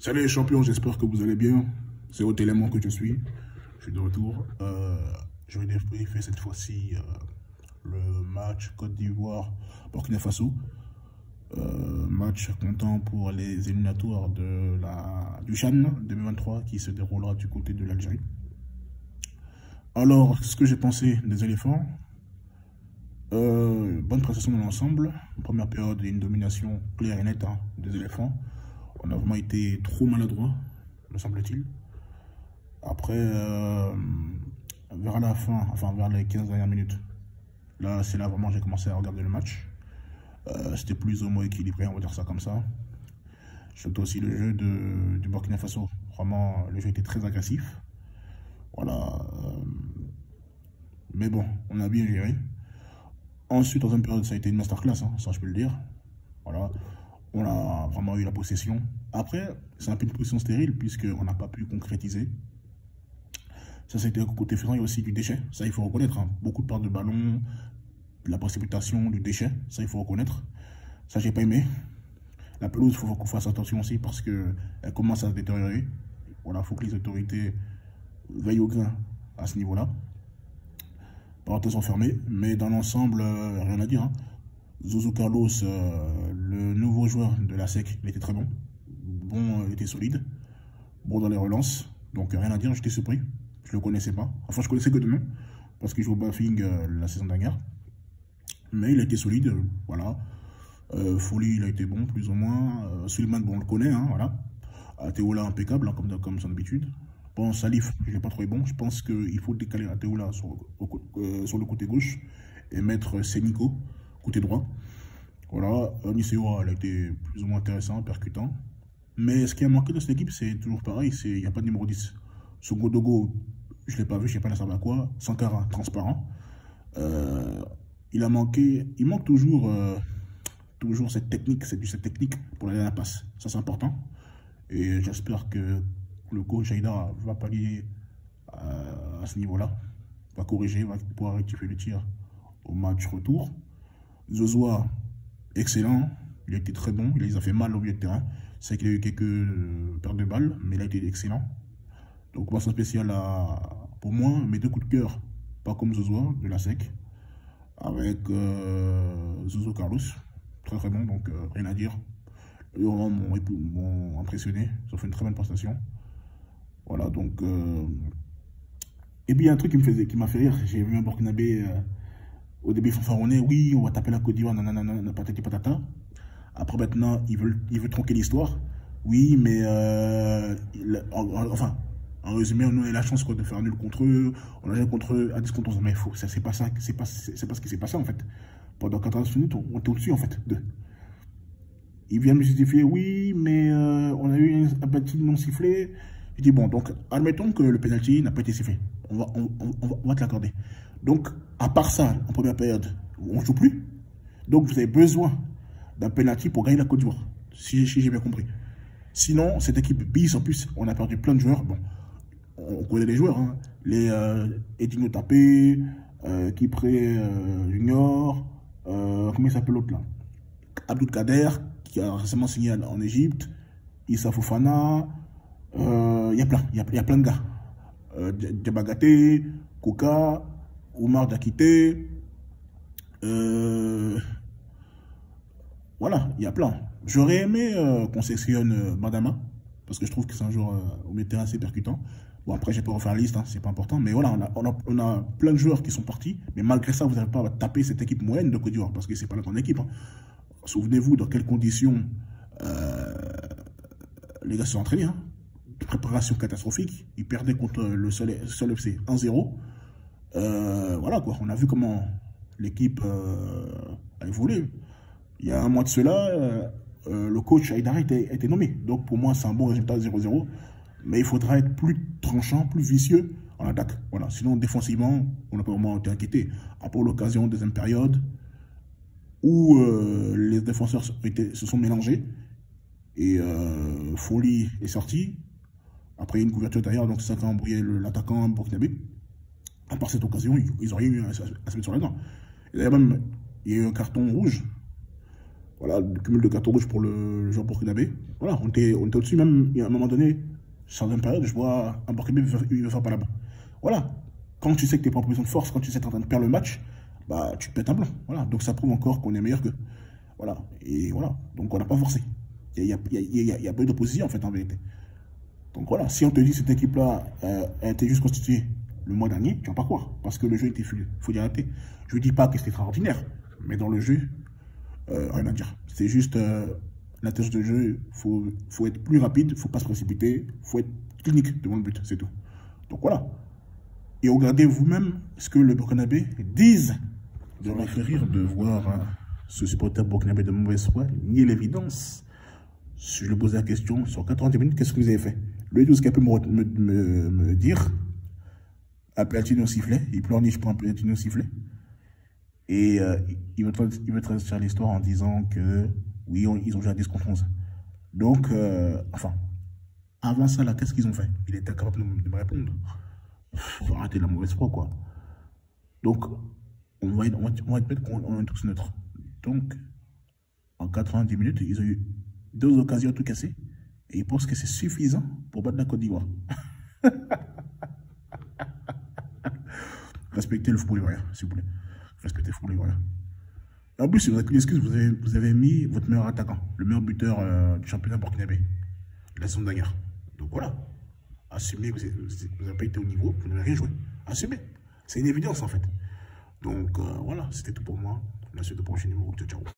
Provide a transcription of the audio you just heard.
Salut les champions, j'espère que vous allez bien. C'est au Télémon que je suis. Je suis de retour. Je vais débriefer cette fois-ci le match Côte d'Ivoire-Burkina Faso. Match comptant pour les éliminatoires du CHAN 2023 qui se déroulera du côté de l'Algérie. Alors, ce que j'ai pensé des éléphants, bonne prestation dans l'ensemble. Première période, une domination claire et nette des éléphants. On a vraiment été trop maladroit, me semble-t-il. Après, vers la fin, enfin vers les 15 dernières minutes, là, c'est là vraiment j'ai commencé à regarder le match. C'était plus ou moins équilibré, on va dire ça comme ça. Surtout aussi le jeu du Burkina Faso. Vraiment, le jeu était très agressif. Voilà. Mais bon, on a bien géré. Ensuite, dans une période, ça a été une masterclass, ça je peux le dire. Voilà. On a vraiment eu la possession. Après, c'est un peu une position stérile puisqu'on n'a pas pu concrétiser. Ça, c'était côté faisant. Il y a aussi du déchet. Ça, il faut reconnaître. Beaucoup de pertes de ballon, de la précipitation, du déchet. Ça, il faut reconnaître. Ça, j'ai pas aimé. La pelouse, il faut qu'on fasse attention aussi parce qu'elle commence à se détériorer. Voilà, il faut que les autorités veillent au grain à ce niveau-là. Parenthèses fermées. Mais dans l'ensemble, rien à dire. Zozo Carlos, le nouveau joueur de la SEC, il était très bon. Bon, il était solide. Bon dans les relances. Donc rien à dire, j'étais surpris. Je ne le connaissais pas. Enfin, je connaissais que de nom. Parce qu'il joue au Bafing la saison dernière. Mais il a été solide, voilà. Folly, il a été bon, plus ou moins. Suleiman, bon, on le connaît, voilà. Ateola, impeccable, comme son habitude. Bon, Salif, je ne l'ai pas trouvé bon. Je pense qu'il faut décaler Ateola sur le côté gauche et mettre Seniko côté droit. Voilà, Niseo, elle a été plus ou moins intéressant, percutant. Mais ce qui a manqué de cette équipe, c'est toujours pareil, il n'y a pas de numéro 10. Sogodogo, je ne l'ai pas vu, je ne sais pas ça va à quoi. Sankara, transparent. Il manque toujours cette technique, cette technique pour la dernière passe. Ça, c'est important. Et j'espère que le coach Aïda va pallier à ce niveau-là. Va corriger, va pouvoir rectifier le tir au match retour. Zozoa, excellent, il a été très bon, il les a fait mal au milieu de terrain. C'est qu'il a eu quelques pertes de balles, mais il a été excellent. Donc, mention spéciale pour moi, mes deux coups de cœur, pas comme Zozoa, de la SEC, avec Zozo Carlos, très très bon, donc rien à dire. Eux m'ont impressionné, ils ont fait une très bonne prestation. Voilà, donc. Et puis, il y a un truc qui m'a fait rire, j'ai vu un Burkinabé. Au début, fanfaronné, oui, on va taper la Côte d'Ivoire, nanana, patati patata. Après, maintenant, il veut tronquer l'histoire. Oui, mais, enfin, en résumé, on a eu la chance de faire un nul contre eux. On a joué contre eux à 10 contre 11. Mais c'est pas ça, c'est pas ce qui s'est passé, en fait. Pendant 14 minutes, on était au-dessus, en fait, d'eux. Ils viennent me justifier, oui, mais on a eu un penalty non sifflé. Je dis, bon, donc, admettons que le penalty n'a pas été sifflé. On va te l'accorder. Donc, à part ça, en première période, on ne joue plus. Donc, vous avez besoin d'un penalty pour gagner la Côte d'Ivoire, si j'ai bien compris. Sinon, cette équipe bis, en plus, on a perdu plein de joueurs. Bon, on connaît les joueurs. Les Edino Tapé, Kipré Junior, comment il s'appelle l'autre là? Abdul Kader, qui a récemment signé en Égypte. Issa Fofana. Il y a plein de gars. Diabagaté, Koka, Oumar Dakité, voilà, il y a plein. J'aurais aimé qu'on sélectionne Madama, parce que je trouve que c'est un joueur au milieu de terrain assez percutant. Bon, après, je vais pas refaire la liste, c'est pas important, mais voilà, on a plein de joueurs qui sont partis, mais malgré ça, vous n'avez pas à taper cette équipe moyenne de Côte d'Ivoire, parce que c'est pas la grande équipe. Souvenez-vous dans quelles conditions les gars se sont entraînés. Préparation catastrophique, ils perdaient contre le Sol FC 1-0. Voilà quoi, on a vu comment l'équipe a évolué. Il y a un mois de cela, le coach Aïdara a été nommé. Donc pour moi, c'est un bon résultat 0-0. Mais il faudra être plus tranchant, plus vicieux en attaque. Voilà. Sinon, défensivement, on n'a pas vraiment été inquiété. Après l'occasion, deuxième période, où les défenseurs se sont mélangés. Et Folly est sorti. Après une couverture derrière, donc ça a embrouillé l'attaquant burkinabé. À part cette occasion, ils auraient eu à se mettre sur la dent. Et d'ailleurs, même, il y a eu un carton rouge. Voilà, le cumul de cartons rouges pour le joueur burkinabé. Voilà, on était au-dessus même, à un moment donné, sur une période, je vois un burkinabé, il veut faire pas là-bas. Voilà, quand tu sais que tu n'es pas en position de force, quand tu sais que tu es en train de perdre le match, bah tu te pètes un blanc. Voilà, donc ça prouve encore qu'on est meilleur qu'eux. Voilà, et voilà, donc on n'a pas forcé. Il y a pas eu d'opposition en fait, en vérité. Donc voilà, si on te dit que cette équipe-là a été juste constituée le mois dernier, tu vas pas croire, parce que le jeu était fluide. Il faut dire arrêter. Je ne dis pas que c'était extraordinaire, mais dans le jeu, rien à dire. C'est juste l'intelligence de jeu, faut être plus rapide, il ne faut pas se précipiter, il faut être clinique devant le but, c'est tout. Donc voilà. Et regardez vous-même ce que le Burkinabé disent. Ça m'a fait rire de voir ce supporter burkinabé de mauvaise foi nier l'évidence. Si je lui posais la question, sur 90 minutes, qu'est-ce que vous avez fait? Lui, tout ce qu'il peut me dire, un penalty non sifflé, il pleurniche pour un penalty non sifflé. Et il veut traduire l'histoire en disant que, oui, ils ont joué à 10 contre 11. Donc, enfin, avant ça, là, qu'est-ce qu'ils ont fait? Il était incapable de me répondre. Faut arrêter la mauvaise foi, quoi. Donc, on va admettre qu'on est tous neutres. Donc, en 90 minutes, ils ont eu 2 occasions à tout casser. Et ils pensent que c'est suffisant pour battre la Côte d'Ivoire. Respectez le football ivoirien, s'il vous plaît. Respectez le football ivoirien. En plus, si vous avez une excuse, vous avez mis votre meilleur attaquant, le meilleur buteur du championnat burkinabé, la saison dernière. Donc voilà. Assumez que vous n'avez pas été au niveau, vous n'avez rien joué. Assumez. C'est une évidence en fait. Donc voilà, c'était tout pour moi. La suite de prochain numéro. Ciao, ciao.